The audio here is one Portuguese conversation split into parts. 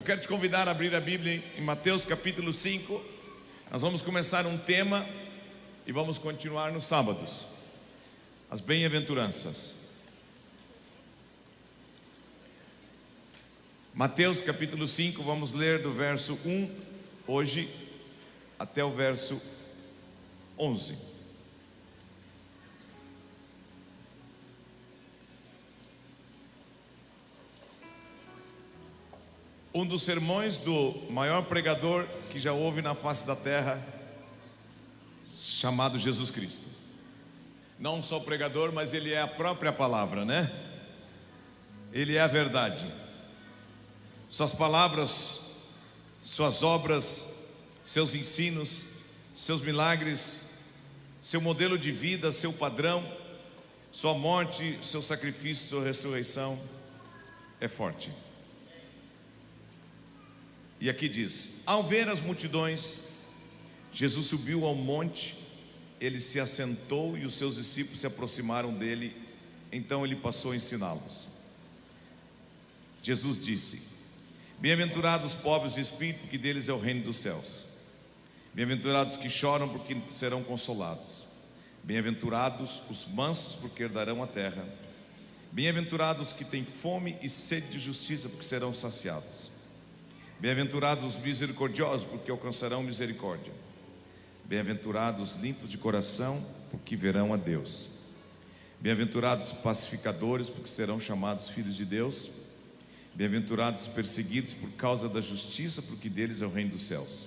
quero te convidar a abrir a Bíblia em Mateus capítulo 5. Nós vamos começar um tema e vamos continuar nos sábados. As bem-aventuranças. Mateus capítulo 5, vamos ler do verso 1 hoje até o verso 11. Um dos sermões do maior pregador que já houve na face da terra, chamado Jesus Cristo. Não só pregador, mas ele é a própria palavra, né? Ele é a verdade. Suas palavras, suas obras, seus ensinos, seus milagres, seu modelo de vida, seu padrão, sua morte, seu sacrifício, sua ressurreição é forte. E aqui diz: ao ver as multidões, Jesus subiu ao monte, ele se assentou e os seus discípulos se aproximaram dele. Então ele passou a ensiná-los. Jesus disse: bem-aventurados os pobres de espírito, porque deles é o reino dos céus. Bem-aventurados que choram, porque serão consolados. Bem-aventurados os mansos, porque herdarão a terra. Bem-aventurados que têm fome e sede de justiça, porque serão saciados. Bem-aventurados os misericordiosos, porque alcançarão misericórdia. Bem-aventurados os limpos de coração, porque verão a Deus. Bem-aventurados os pacificadores, porque serão chamados filhos de Deus. Bem-aventurados os perseguidos por causa da justiça, porque deles é o reino dos céus.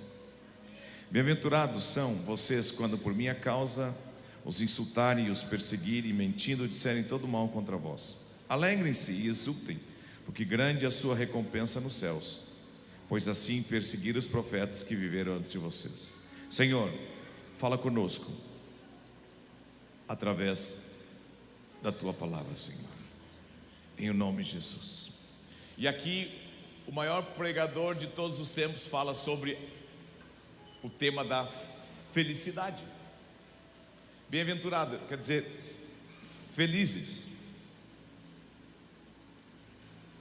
Bem-aventurados são vocês quando por minha causa os insultarem e os perseguirem, mentindo, disserem todo mal contra vós. Alegrem-se e exultem, porque grande é a sua recompensa nos céus, pois assim perseguiram os profetas que viveram antes de vocês. Senhor, fala conosco através da tua palavra, Senhor, em o nome de Jesus. E aqui o maior pregador de todos os tempos fala sobre o tema da felicidade. Bem-aventurado quer dizer felizes.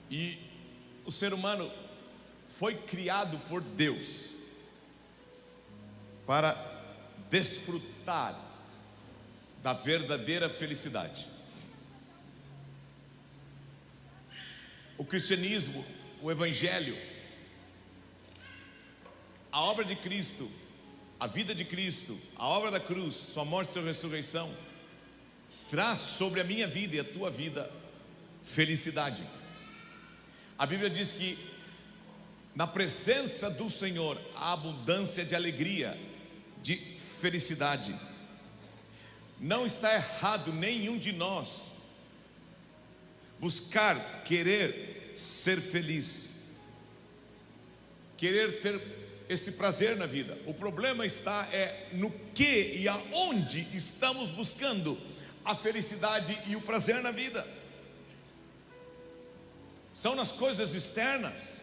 E o ser humano foi criado por Deus para desfrutar da verdadeira felicidade. O cristianismo, o evangelho, a obra de Cristo, a vida de Cristo, a obra da cruz, sua morte e sua ressurreição, traz sobre a minha vida e a tua vida felicidade. A Bíblia diz que na presença do Senhor há abundância de alegria, de felicidade. Não está errado nenhum de nós buscar, querer ser feliz, querer ter esse prazer na vida. O problema está no que e aonde estamos buscando a felicidade e o prazer na vida. São nas coisas externas,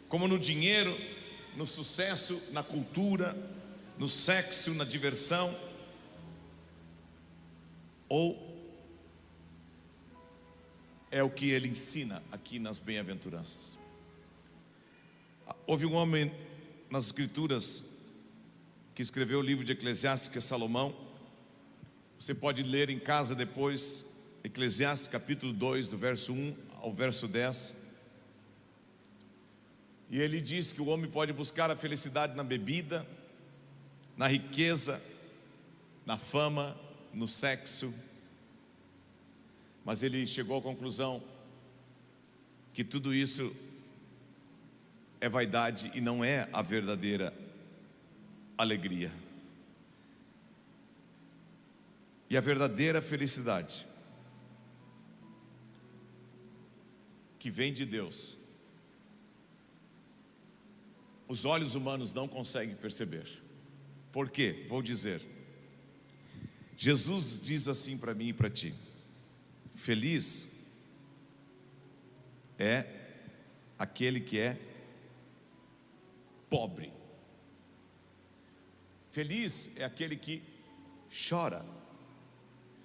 como no dinheiro, no sucesso, na cultura, no sexo, na diversão, ou é o que ele ensina aqui nas bem-aventuranças? Houve um homem nas escrituras que escreveu o livro de Eclesiastes, que é Salomão. Você pode ler em casa depois, Eclesiastes capítulo 2, do verso 1 ao verso 10. E ele diz que o homem pode buscar a felicidade na bebida, na riqueza, na fama, no sexo. Mas ele chegou à conclusão que tudo isso é vaidade e não é a verdadeira alegria. E a verdadeira felicidade que vem de Deus, os olhos humanos não conseguem perceber. Por quê? Vou dizer. Jesus diz assim para mim e para ti: feliz é aquele que é pobre. Feliz é aquele que chora.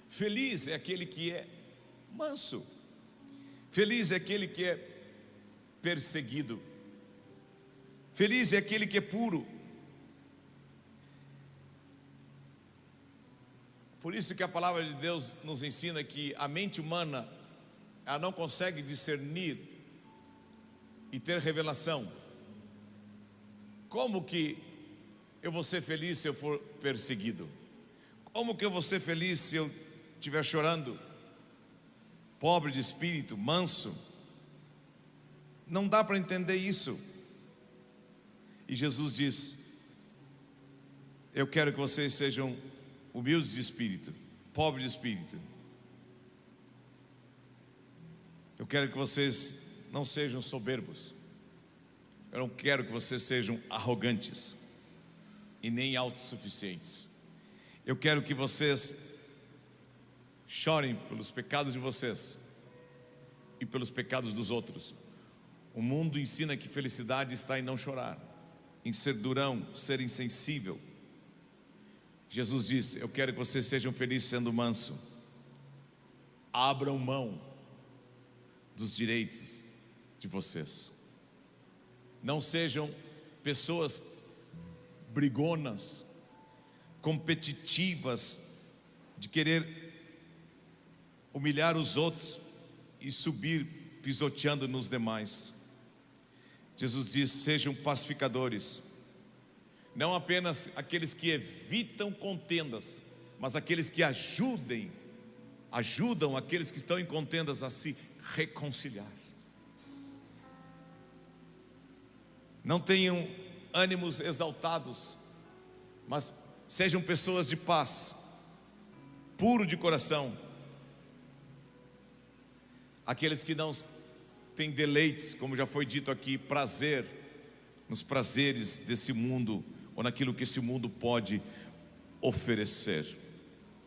Feliz é aquele que é manso. Feliz é aquele que é perseguido. Feliz é aquele que é puro. Por isso que a palavra de Deus nos ensina que a mente humana, ela não consegue discernir e ter revelação. Como que eu vou ser feliz se eu for perseguido? Como que eu vou ser feliz se eu estiver chorando? Pobre de espírito, manso. Não dá para entender isso. E Jesus diz: eu quero que vocês sejam humildes de espírito, pobres de espírito. Eu quero que vocês não sejam soberbos. Eu não quero que vocês sejam arrogantes e nem autossuficientes. Eu quero que vocês chorem pelos pecados de vocês e pelos pecados dos outros. O mundo ensina que felicidade está em não chorar, em ser durão, ser insensível. Jesus disse: eu quero que vocês sejam felizes sendo manso. Abram mão dos direitos de vocês. Não sejam pessoas brigonas, competitivas, de querer humilhar os outros e subir pisoteando nos demais. Jesus diz: sejam pacificadores. Não apenas aqueles que evitam contendas, mas aqueles que ajudam aqueles que estão em contendas a se reconciliar. Não tenham ânimos exaltados, mas sejam pessoas de paz, puro de coração. Aqueles que não têm deleites, como já foi dito aqui, prazer nos prazeres desse mundo, ou naquilo que esse mundo pode oferecer.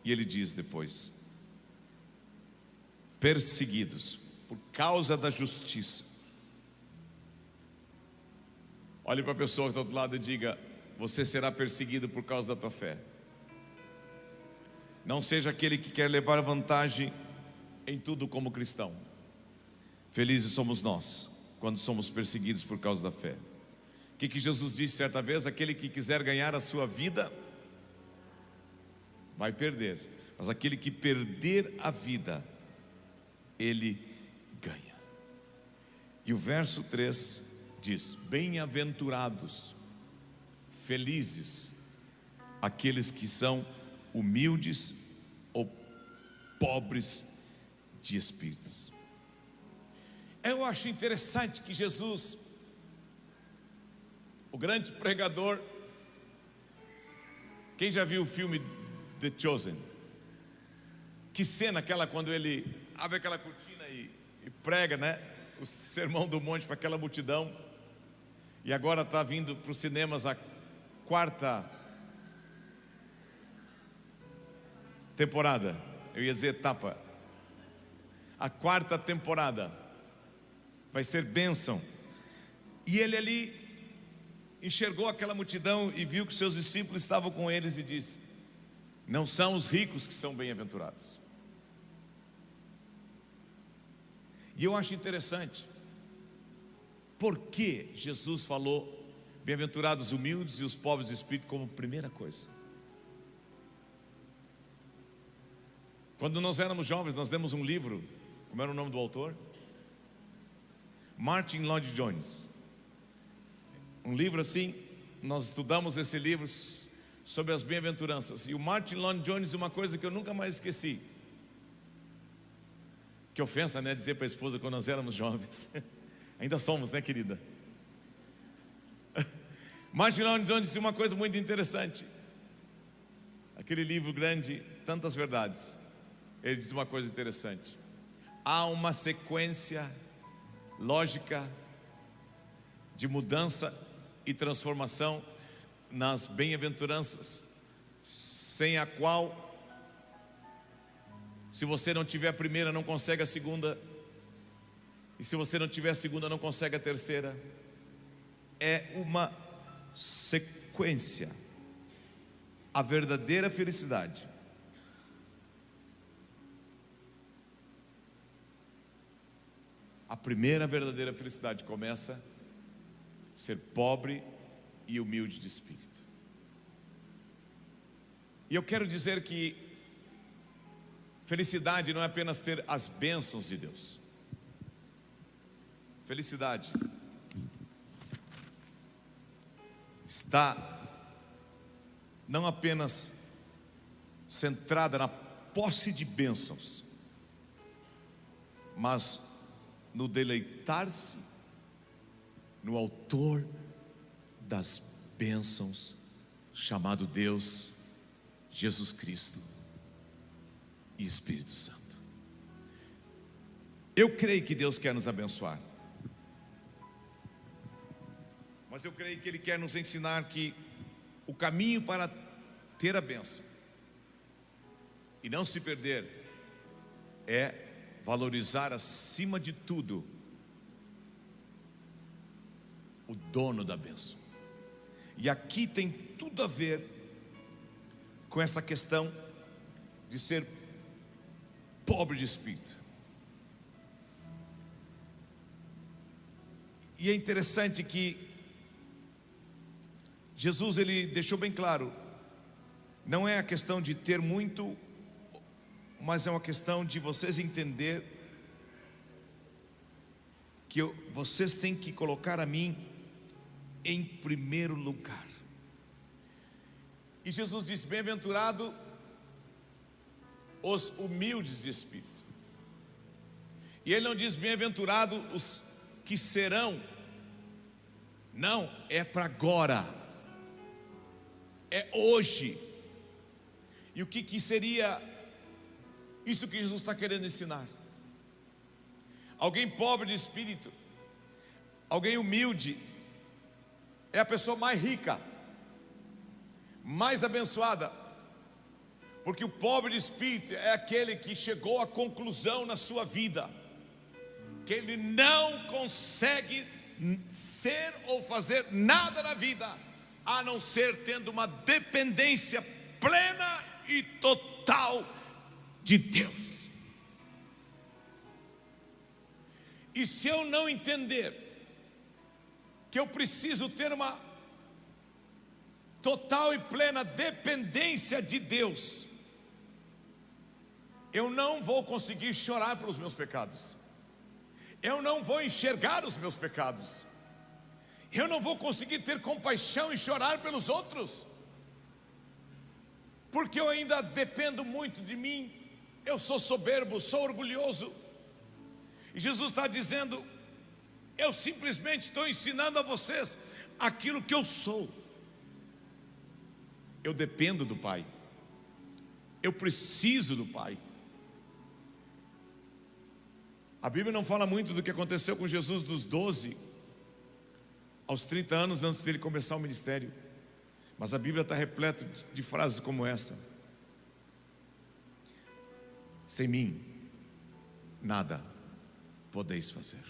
E ele diz depois: perseguidos por causa da justiça. Olhe para a pessoa que está do outro lado e diga: você será perseguido por causa da tua fé. Não seja aquele que quer levar vantagem em tudo como cristão. Felizes somos nós quando somos perseguidos por causa da fé. O que Jesus disse certa vez? Aquele que quiser ganhar a sua vida vai perder, mas aquele que perder a vida, ele ganha. E o verso 3 diz: bem-aventurados, felizes aqueles que são humildes ou pobres de espíritos. Eu acho interessante que Jesus, o grande pregador, quem já viu o filme The Chosen? Que cena aquela quando ele abre aquela cortina e prega, né? O sermão do monte para aquela multidão. E agora está vindo para os cinemas a 4ª temporada. Eu ia dizer etapa. A 4ª temporada vai ser bênção. E ele ali enxergou aquela multidão e viu que seus discípulos estavam com eles e disse: não são os ricos que são bem-aventurados. E eu acho interessante, por que Jesus falou bem-aventurados os humildes e os pobres de espírito como primeira coisa? Quando nós éramos jovens, nós demos um livro, como era o nome do autor? Martin Lloyd-Jones. Um livro assim, nós estudamos esse livro sobre as bem-aventuranças. E o Martin Lloyd-Jones, uma coisa que eu nunca mais esqueci. Que ofensa, né, dizer para a esposa quando nós éramos jovens. Ainda somos, né, querida? Martin Lloyd-Jones disse uma coisa muito interessante. Aquele livro grande, tantas verdades. Ele diz uma coisa interessante: há uma sequência lógica de mudança e transformação nas bem-aventuranças, sem a qual, se você não tiver a primeira, não consegue a segunda, e se você não tiver a segunda, não consegue a terceira. É uma sequência. A verdadeira felicidade A primeira verdadeira felicidade começa a ser pobre e humilde de espírito. E eu quero dizer que felicidade não é apenas ter as bênçãos de Deus. Felicidade está não apenas centrada na posse de bênçãos, mas no deleitar-se no autor das bênçãos, chamado Deus, Jesus Cristo e Espírito Santo. Eu creio que Deus quer nos abençoar, mas eu creio que Ele quer nos ensinar que o caminho para ter a bênção e não se perder é valorizar acima de tudo o dono da bênção. E aqui tem tudo a ver com essa questão de ser pobre de espírito. E é interessante que Jesus, ele deixou bem claro, não é a questão de ter muito, mas é uma questão de vocês entender que vocês têm que colocar a mim em primeiro lugar. E Jesus disse: bem-aventurado os humildes de espírito. E Ele não diz bem-aventurado os que serão. Não, é para agora, é hoje. E o que seria isso que Jesus está querendo ensinar? Alguém pobre de espírito, alguém humilde, é a pessoa mais rica, mais abençoada, porque o pobre de espírito é aquele que chegou à conclusão na sua vida que ele não consegue ser ou fazer nada na vida a não ser tendo uma dependência plena e total de Deus. E se eu não entender que eu preciso ter uma total e plena dependência de Deus, eu não vou conseguir chorar pelos meus pecados, eu não vou enxergar os meus pecados, eu não vou conseguir ter compaixão e chorar pelos outros, porque eu ainda dependo muito de mim, eu sou soberbo, sou orgulhoso. E Jesus está dizendo: eu simplesmente estou ensinando a vocês aquilo que eu sou. Eu dependo do Pai, eu preciso do Pai. A Bíblia não fala muito do que aconteceu com Jesus dos 12 aos 30 anos antes dele começar o ministério, mas a Bíblia está repleta de frases como essa: sem mim nada podeis fazer.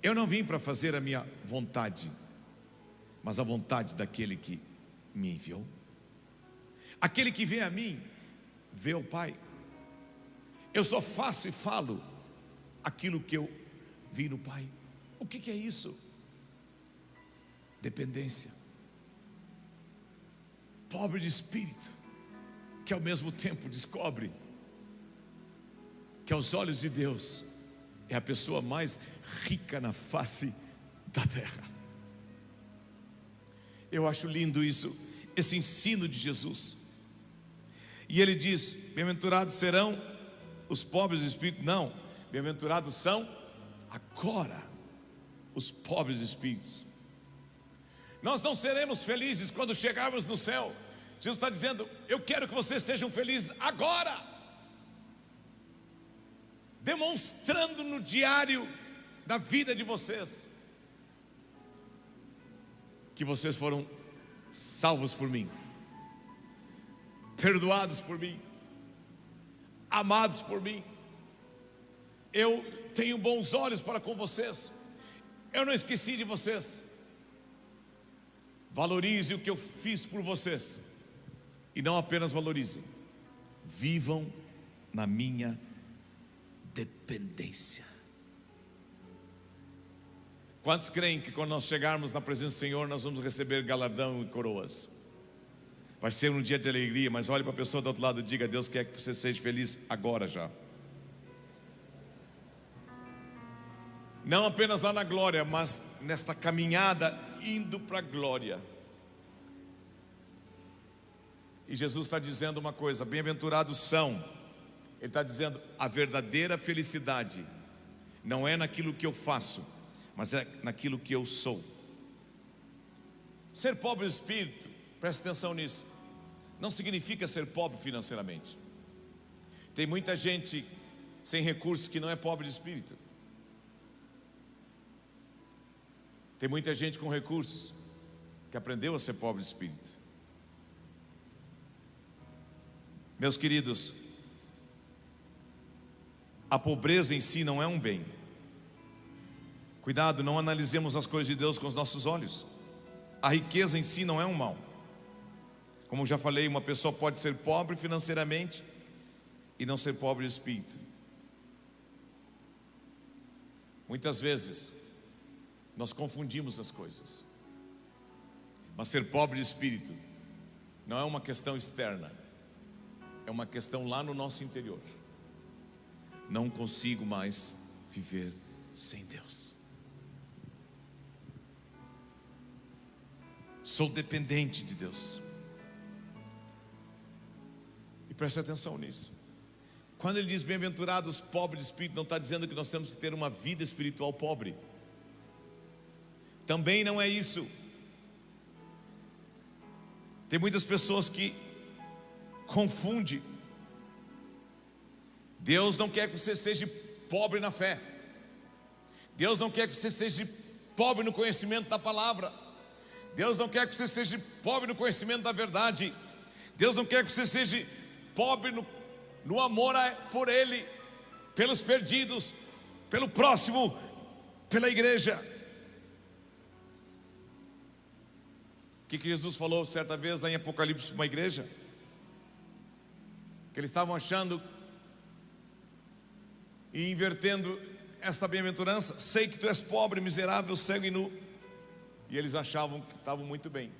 Eu não vim para fazer a minha vontade, mas a vontade daquele que me enviou. Aquele que vem a mim vê o Pai. Eu só faço e falo aquilo que eu vi no Pai. O que é isso? Dependência. Pobre de espírito, que ao mesmo tempo descobre que aos olhos de Deus é a pessoa mais rica na face da terra. Eu acho lindo isso, esse ensino de Jesus. E ele diz: bem-aventurados serão os pobres de espírito. Não, bem-aventurados são agora os pobres de espírito. Nós não seremos felizes quando chegarmos no céu. Jesus está dizendo: eu quero que vocês sejam felizes agora, demonstrando no diário da vida de vocês que vocês foram salvos por mim, perdoados por mim, amados por mim. Eu tenho bons olhos para com vocês, eu não esqueci de vocês. Valorize o que eu fiz por vocês, e não apenas valorizem, vivam na minha dependência. Quantos creem que quando nós chegarmos na presença do Senhor, nós vamos receber galardão e coroas? Vai ser um dia de alegria, mas olhe para a pessoa do outro lado e diga: Deus quer que você seja feliz agora já. Não apenas lá na glória, mas nesta caminhada indo para a glória. E Jesus está dizendo uma coisa: bem-aventurados são. Ele está dizendo: a verdadeira felicidade não é naquilo que eu faço, mas é naquilo que eu sou. Ser pobre de espírito, preste atenção nisso, não significa ser pobre financeiramente. Tem muita gente sem recursos que não é pobre de espírito. Tem muita gente com recursos que aprendeu a ser pobre de espírito. Meus queridos, a pobreza em si não é um bem. Cuidado, não analisemos as coisas de Deus com os nossos olhos. A riqueza em si não é um mal. Como já falei, uma pessoa pode ser pobre financeiramente e não ser pobre de espírito. Muitas vezes nós confundimos as coisas. Mas ser pobre de espírito não é uma questão externa, é uma questão lá no nosso interior. Não consigo mais viver sem Deus. Sou dependente de Deus. E preste atenção nisso. Quando ele diz bem-aventurados pobres de espírito, não está dizendo que nós temos que ter uma vida espiritual pobre. Também não é isso. Tem muitas pessoas que confundem. Deus não quer que você seja pobre na fé. Deus não quer que você seja pobre no conhecimento da palavra. Deus não quer que você seja pobre no conhecimento da verdade. Deus não quer que você seja pobre no amor por Ele, pelos perdidos, pelo próximo, pela igreja. O que Jesus falou certa vez lá em Apocalipse para uma igreja? Que eles estavam achando e invertendo esta bem-aventurança: sei que tu és pobre, miserável, cego e nu. E eles achavam que estavam muito bem.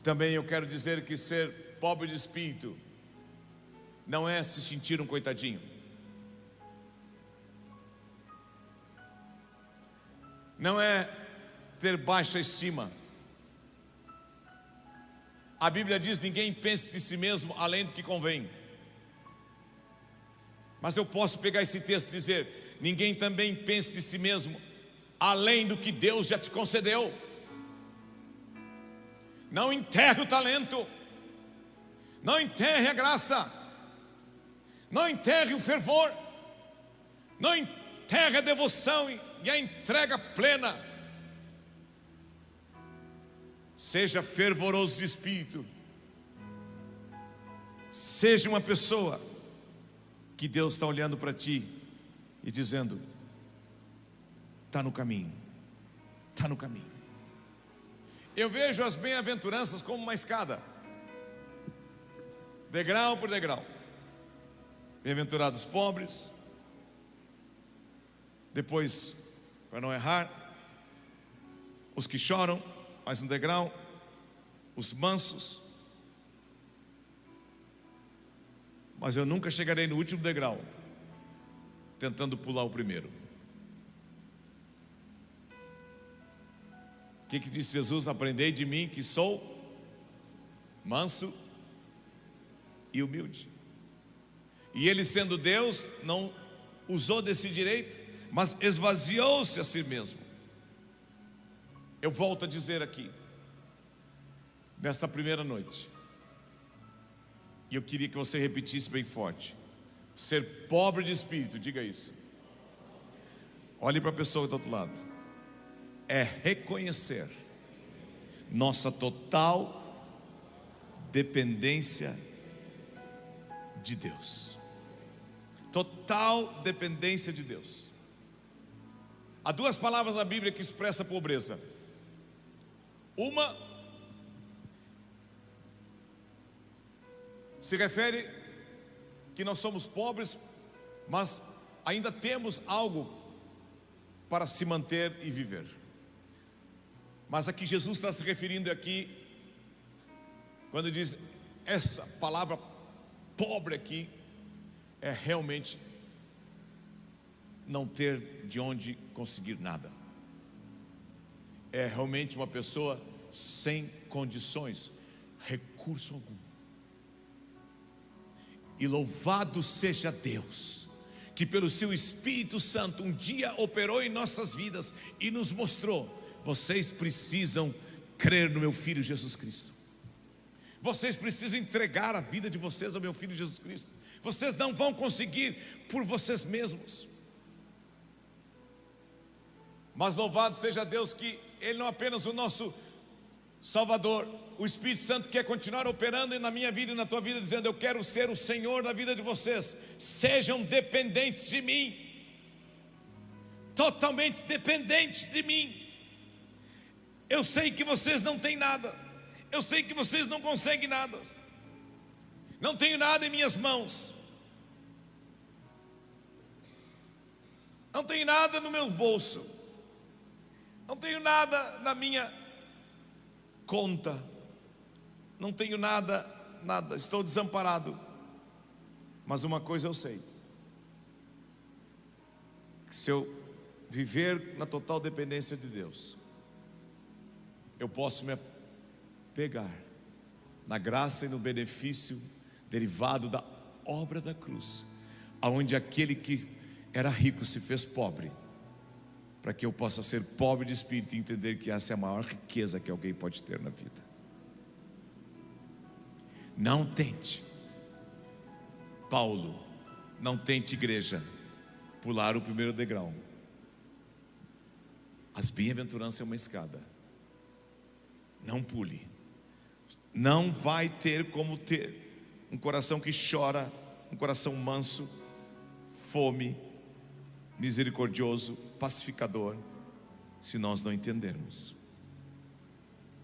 Também eu quero dizer que ser pobre de espírito não é se sentir um coitadinho. Não é ter baixa estima. A Bíblia diz: ninguém pense de si mesmo além do que convém. Mas eu posso pegar esse texto e dizer: ninguém também pense de si mesmo além do que Deus já te concedeu. Não enterre o talento, não enterre a graça, não enterre o fervor, não enterre a devoção e a entrega plena. Seja fervoroso de espírito. Seja uma pessoa que Deus está olhando para ti e dizendo: está no caminho, está no caminho. Eu vejo as bem-aventuranças como uma escada, degrau por degrau. Bem-aventurados pobres, depois, para não errar, os que choram, mais um degrau, os mansos. Mas eu nunca chegarei no último degrau tentando pular o primeiro. O que disse Jesus? Aprendei de mim que sou manso e humilde. E ele, sendo Deus, não usou desse direito, mas esvaziou-se a si mesmo. Eu volto a dizer aqui, nesta primeira noite, e eu queria que você repetisse bem forte: ser pobre de espírito, diga isso. Olhe para a pessoa do outro lado. É reconhecer nossa total dependência de Deus. Total dependência de Deus. Há duas palavras na Bíblia que expressam a pobreza. Uma se refere que nós somos pobres, mas ainda temos algo para se manter e viver. Mas aqui Jesus está se referindo aqui, quando diz essa palavra pobre aqui, é realmente não ter de onde conseguir nada. É realmente uma pessoa sem condições, recurso algum. E louvado seja Deus, que pelo seu Espírito Santo um dia operou em nossas vidas e nos mostrou: vocês precisam crer no meu Filho Jesus Cristo. Vocês precisam entregar a vida de vocês ao meu Filho Jesus Cristo. Vocês não vão conseguir por vocês mesmos. Mas louvado seja Deus que Ele não é apenas o nosso Salvador. O Espírito Santo quer continuar operando na minha vida e na tua vida, dizendo: eu quero ser o Senhor da vida de vocês. Sejam dependentes de mim, totalmente dependentes de mim. Eu sei que vocês não têm nada, eu sei que vocês não conseguem nada. Não tenho nada em minhas mãos, não tenho nada no meu bolso, não tenho nada na minha conta, não tenho nada, estou desamparado. Mas uma coisa eu sei, que se eu viver na total dependência de Deus, eu posso me apegar na graça e no benefício derivado da obra da cruz, aonde aquele que era rico se fez pobre, para que eu possa ser pobre de espírito e entender que essa é a maior riqueza que alguém pode ter na vida. Não tente, Paulo, não tente, igreja, pular o primeiro degrau. As bem-aventuranças é uma escada. Não pule. Não vai ter como ter um coração que chora, um coração manso, fome, misericordioso, pacificador, se nós não entendermos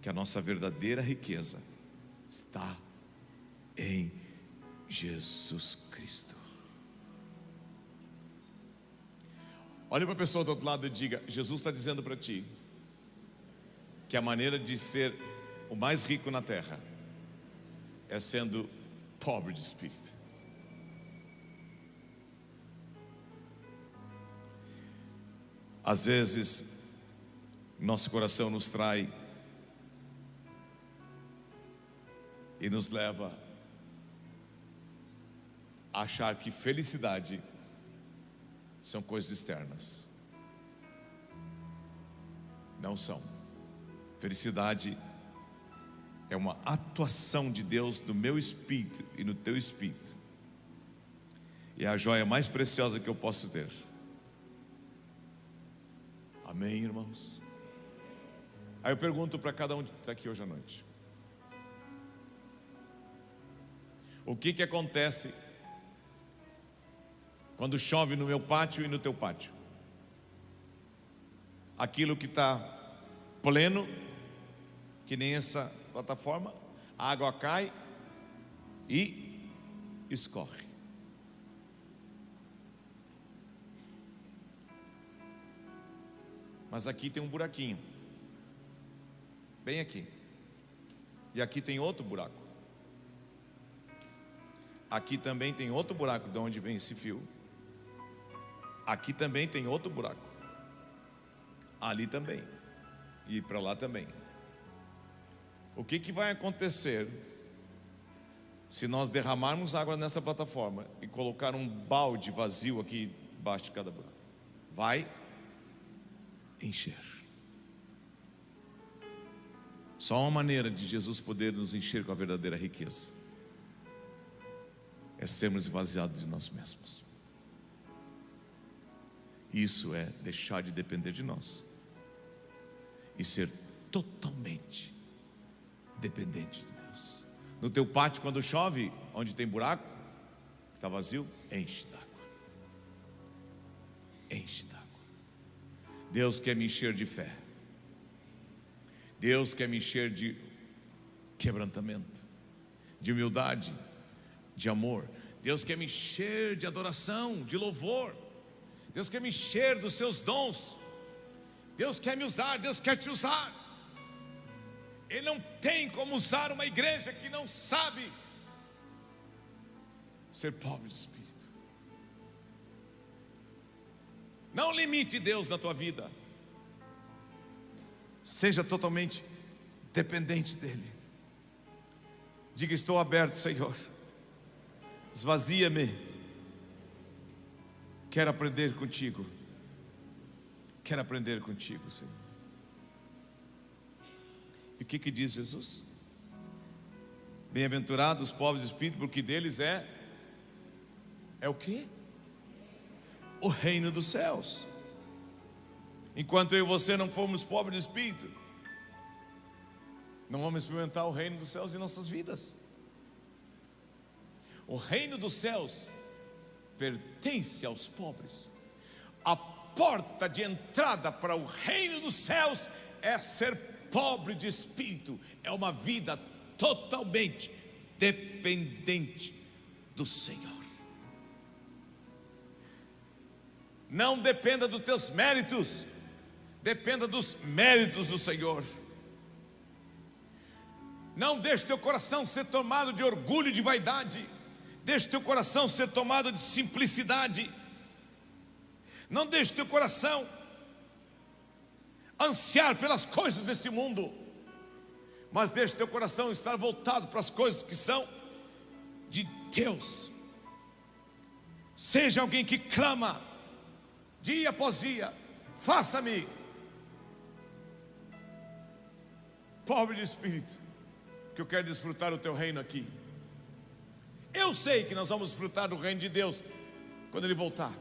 que a nossa verdadeira riqueza está em Jesus Cristo. Olhe para a pessoa do outro lado e diga: Jesus está dizendo para ti que a maneira de ser o mais rico na terra é sendo pobre de espírito. Às vezes nosso coração nos trai e nos leva a achar que felicidade são coisas externas. Não são. Felicidade é uma atuação de Deus no meu espírito e no teu espírito. E é a joia mais preciosa que eu posso ter. Amém, irmãos? Aí eu pergunto para cada um que está aqui hoje à noite: o que acontece quando chove no meu pátio e no teu pátio? Aquilo que está pleno, que nem essa plataforma, a água cai e escorre. Mas aqui tem um buraquinho, bem aqui, e aqui tem outro buraco. Aqui também tem outro buraco de onde vem esse fio. Aqui também tem outro buraco. Ali também. E para lá também. O que vai acontecer se nós derramarmos água nessa plataforma e colocar um balde vazio aqui embaixo de cada buraco? Vai encher. Só uma maneira de Jesus poder nos encher com a verdadeira riqueza é sermos esvaziados de nós mesmos. Isso é deixar de depender de nós e ser totalmente dependente de Deus. No teu pátio, quando chove, onde tem buraco, que está vazio, enche d'água. Enche d'água. Deus quer me encher de fé. Deus quer me encher de quebrantamento, de humildade, de amor. Deus quer me encher de adoração, de louvor. Deus quer me encher dos seus dons. Deus quer me usar, Deus quer te usar. Ele não tem como usar uma igreja que não sabe ser pobre de espírito. Não limite Deus na tua vida. Seja totalmente dependente dEle. Diga: estou aberto, Senhor. Esvazia-me. Quero aprender contigo. Quero aprender contigo, Senhor. E o que diz Jesus? Bem-aventurados os pobres de espírito, porque deles é o quê? O reino dos céus. Enquanto eu e você não formos pobres de espírito, não vamos experimentar o reino dos céus em nossas vidas. O reino dos céus pertence aos pobres. A porta de entrada para o reino dos céus é ser pobre de espírito. É uma vida totalmente dependente do Senhor. Não dependa dos teus méritos, dependa dos méritos do Senhor. Não deixe teu coração ser tomado de orgulho e de vaidade. Deixe teu coração ser tomado de simplicidade. Não deixe teu coração ansiar pelas coisas desse mundo, mas deixe teu coração estar voltado para as coisas que são de Deus. Seja alguém que clama dia após dia: faça-me pobre de espírito, que eu quero desfrutar o teu reino aqui. Eu sei que nós vamos desfrutar do reino de Deus quando Ele voltar.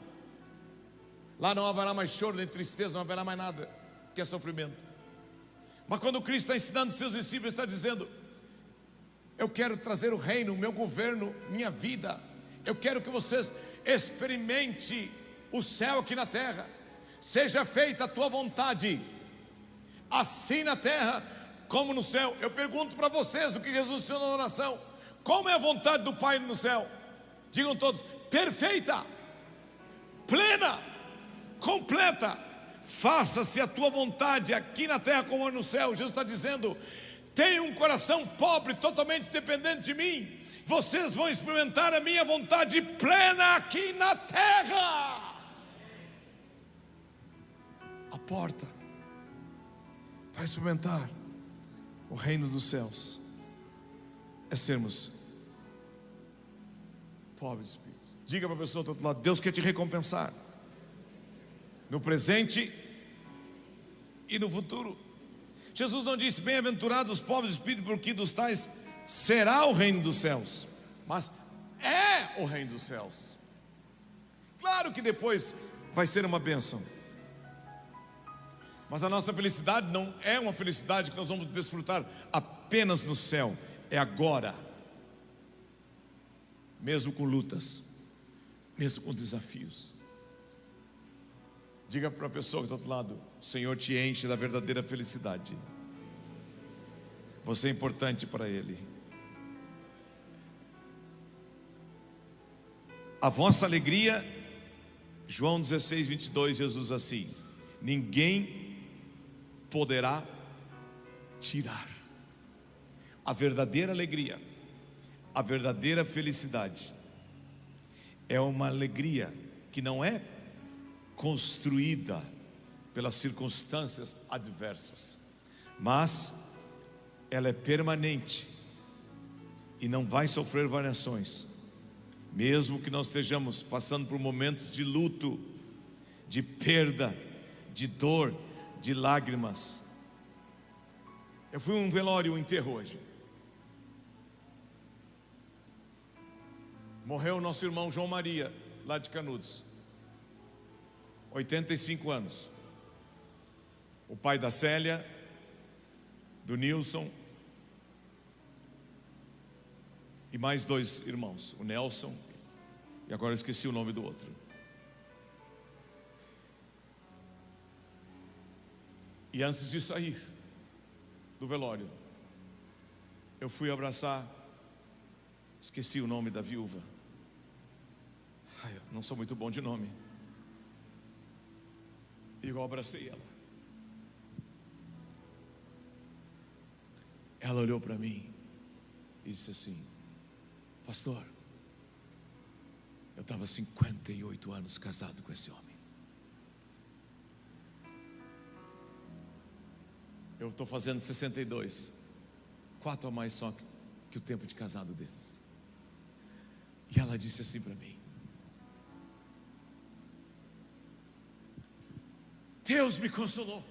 Lá não haverá mais choro nem tristeza, não haverá mais nada que é sofrimento. Mas quando Cristo está ensinando seus discípulos, está dizendo: eu quero trazer o reino, o meu governo, minha vida. Eu quero que vocês experimentem o céu aqui na terra. Seja feita a tua vontade, assim na terra como no céu. Eu pergunto para vocês o que Jesus ensinou na oração: como é a vontade do Pai no céu? Digam todos: perfeita, plena, completa. Faça-se a tua vontade aqui na terra como no céu. Jesus está dizendo: tenha um coração pobre, totalmente dependente de mim. Vocês vão experimentar a minha vontade plena aqui na terra. A porta para experimentar o reino dos céus é sermos pobres de espírito. Diga para a pessoa do outro lado: Deus quer te recompensar no presente e no futuro. Jesus não disse: bem-aventurados os pobres de espírito, porque dos tais será o reino dos céus, mas é o reino dos céus. Claro que depois vai ser uma bênção, mas a nossa felicidade não é uma felicidade que nós vamos desfrutar apenas no céu, é agora, mesmo com lutas, mesmo com desafios. Diga para a pessoa que está do outro lado: o Senhor te enche da verdadeira felicidade. Você é importante para Ele. A vossa alegria, João 16, 22, Jesus assim: ninguém poderá tirar. A verdadeira alegria, a verdadeira felicidade é uma alegria que não é construída pelas circunstâncias adversas, mas ela é permanente e não vai sofrer variações, mesmo que nós estejamos passando por momentos de luto, de perda, de dor, de lágrimas. Eu fui a um velório, um enterro hoje. Morreu o nosso irmão João Maria, lá de Canudos, 85 anos. O pai da Célia, do Nilson, e mais dois irmãos, o Nelson, e agora eu esqueci o nome do outro. E antes de sair do velório, eu fui abraçar, esqueci o nome da viúva, Eu não sou muito bom de nome. E eu abracei ela. Ela olhou para mim e disse assim: pastor, eu estava 58 anos casado com esse homem. Eu estou fazendo 62, 4 a mais só que o tempo de casado deles. E ela disse assim para mim: Deus me consolou,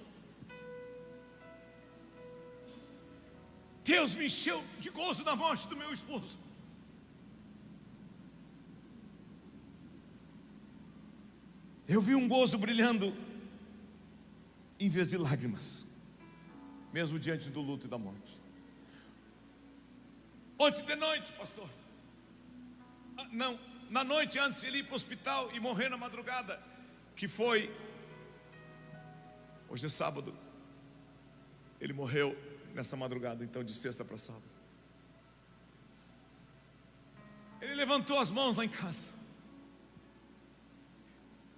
Deus me encheu de gozo na morte do meu esposo. Eu vi um gozo brilhando em vez de lágrimas, mesmo diante do luto e da morte. Ontem de noite, pastor, não, na noite antes de ele ir para o hospital e morrer na madrugada, que foi, hoje é sábado, ele morreu nessa madrugada, então de sexta para sábado. Ele levantou as mãos lá em casa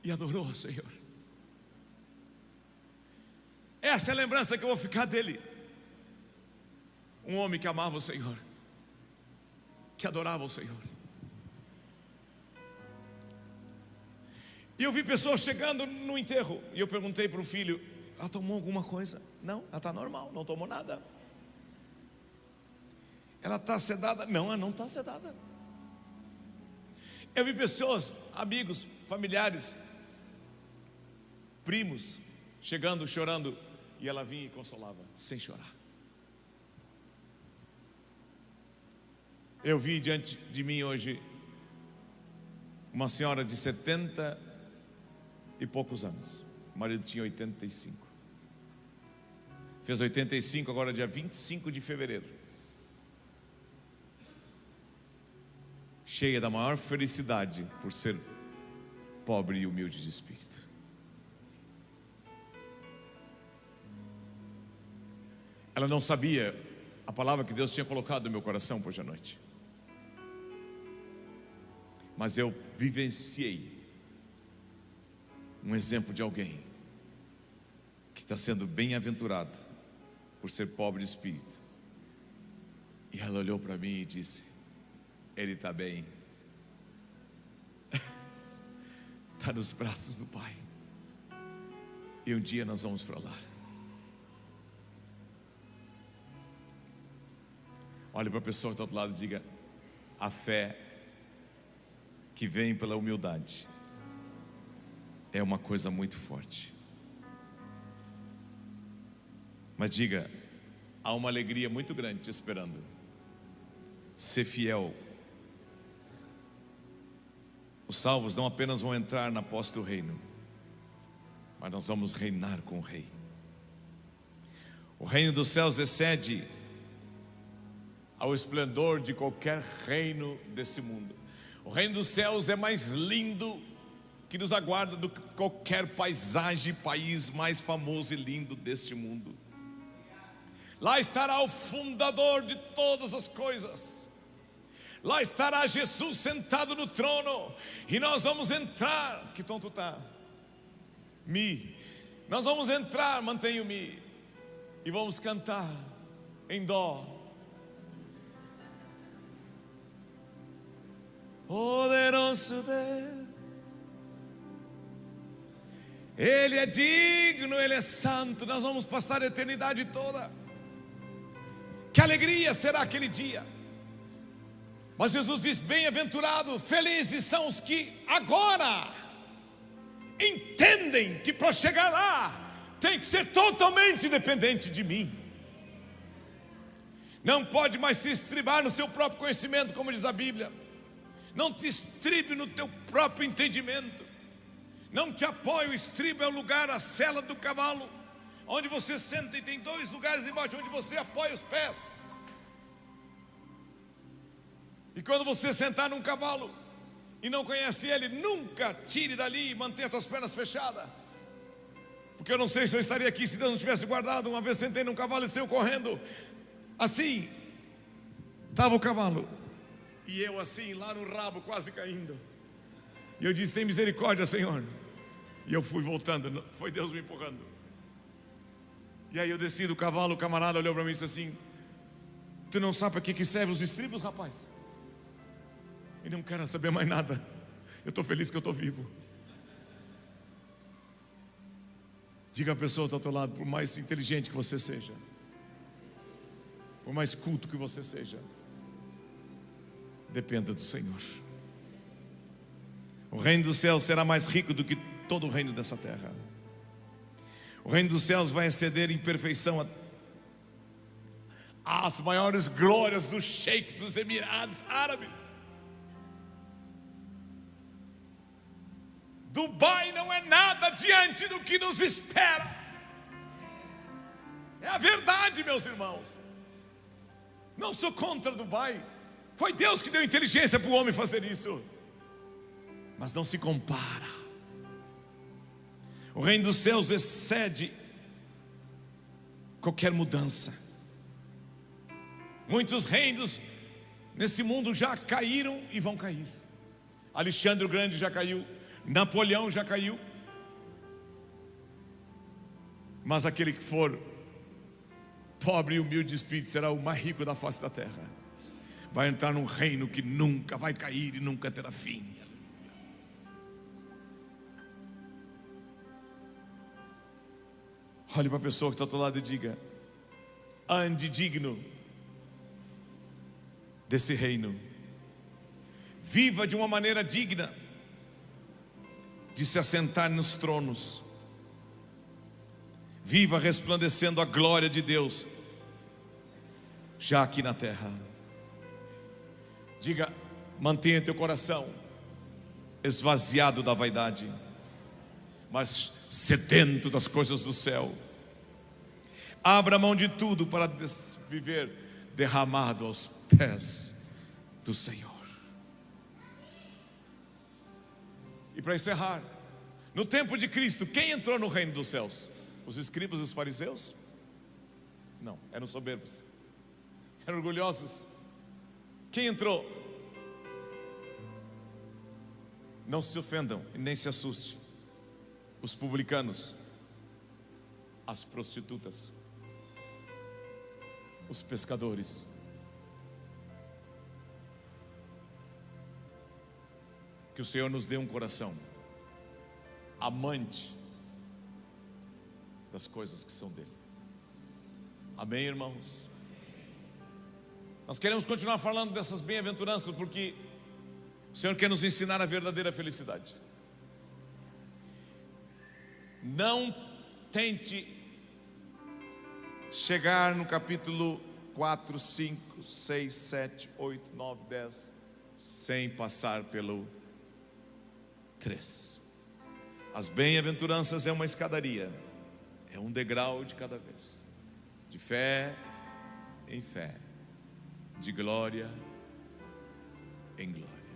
e adorou o Senhor. Essa é a lembrança que eu vou ficar dele. Um homem que amava o Senhor, que adorava o Senhor. E eu vi pessoas chegando no enterro, e eu perguntei para o filho: ela tomou alguma coisa? Não, ela está normal, não tomou nada. Ela está sedada? Não, ela não está sedada. Eu vi pessoas, amigos, familiares, primos, chegando, chorando, e ela vinha e consolava, sem chorar. Eu vi diante de mim hoje uma senhora de 70 e poucos anos. O marido tinha 85. Fez 85 agora dia 25 de fevereiro. Cheia da maior felicidade por ser pobre e humilde de espírito. Ela não sabia a palavra que Deus tinha colocado no meu coração hoje à noite, mas eu vivenciei um exemplo de alguém que está sendo bem-aventurado por ser pobre de espírito. E ela olhou para mim e disse: ele está bem, está nos braços do Pai, e um dia nós vamos para lá. Olhe para a pessoa que está do outro lado e diga: a fé que vem pela humildade é uma coisa muito forte. Mas diga: há uma alegria muito grande te esperando. Ser fiel. Os salvos não apenas vão entrar na posse do reino, mas nós vamos reinar com o Rei. O reino dos céus excede ao esplendor de qualquer reino desse mundo. O reino dos céus é mais lindo que nos aguarda do que qualquer paisagem, país mais famoso e lindo deste mundo. Lá estará o fundador de todas as coisas. Lá estará Jesus sentado no trono, e nós vamos entrar. Que tom tu tá? Mi. Nós vamos entrar, mantenha o mi, e vamos cantar em dó. Poderoso Deus, Ele é digno, Ele é santo. Nós vamos passar a eternidade toda. Que alegria será aquele dia. Mas Jesus diz: bem-aventurado, felizes são os que agora entendem que para chegar lá tem que ser totalmente dependente de mim. Não pode mais se estribar no seu próprio conhecimento, como diz a Bíblia. Não te estribe no teu próprio entendimento. Não te apoie. O estribo é o lugar, a sela do cavalo, onde você senta, e tem 2 lugares embaixo onde você apoia os pés. E quando você sentar num cavalo e não conhece ele, nunca tire dali e mantenha as tuas pernas fechadas. Porque eu não sei se eu estaria aqui se Deus não tivesse guardado. Uma vez sentei num cavalo e saiu correndo. Assim estava o cavalo, e eu assim, lá no rabo, quase caindo. E eu disse: tem misericórdia, Senhor. E eu fui voltando, foi Deus me empurrando. E aí eu desci do cavalo, o camarada olhou para mim e disse assim: tu não sabe para que serve os estribos, rapaz? E não quero saber mais nada. Eu estou feliz que eu estou vivo. Diga a pessoa que está ao teu lado: por mais inteligente que você seja, por mais culto que você seja, dependa do Senhor. O reino dos céus será mais rico do que todo o reino dessa terra. O reino dos céus vai exceder em perfeição as maiores glórias do Sheik dos Emirados Árabes. Dubai não é nada diante do que nos espera. É a verdade, meus irmãos. Não sou contra Dubai. Foi Deus que deu inteligência para o homem fazer isso. Mas não se compara. O reino dos céus excede qualquer mudança. Muitos reinos nesse mundo já caíram e vão cair. Alexandre o Grande já caiu, Napoleão já caiu. Mas aquele que for pobre e humilde de espírito será o mais rico da face da terra. Vai entrar num reino que nunca vai cair e nunca terá fim. Olhe para a pessoa que está ao teu lado e diga: ande digno desse reino. Viva de uma maneira digna de se assentar nos tronos. Viva resplandecendo a glória de Deus já aqui na terra. Diga: mantenha teu coração esvaziado da vaidade, mas sedento das coisas do céu. Abra mão de tudo para viver derramado aos pés do Senhor. E para encerrar, no tempo de Cristo, quem entrou no reino dos céus? Os escribas e os fariseus? Não, eram soberbos, eram orgulhosos. Quem entrou? Não se ofendam e nem se assustem. Os publicanos, as prostitutas, os pescadores. Que o Senhor nos dê um coração amante das coisas que são dele. Amém, irmãos? Nós queremos continuar falando dessas bem-aventuranças, porque o Senhor quer nos ensinar a verdadeira felicidade. Não tente chegar no capítulo 4, 5, 6, 7, 8, 9, 10 sem passar pelo 3. As bem-aventuranças é uma escadaria, é um degrau de cada vez, de fé em fé, de glória em glória.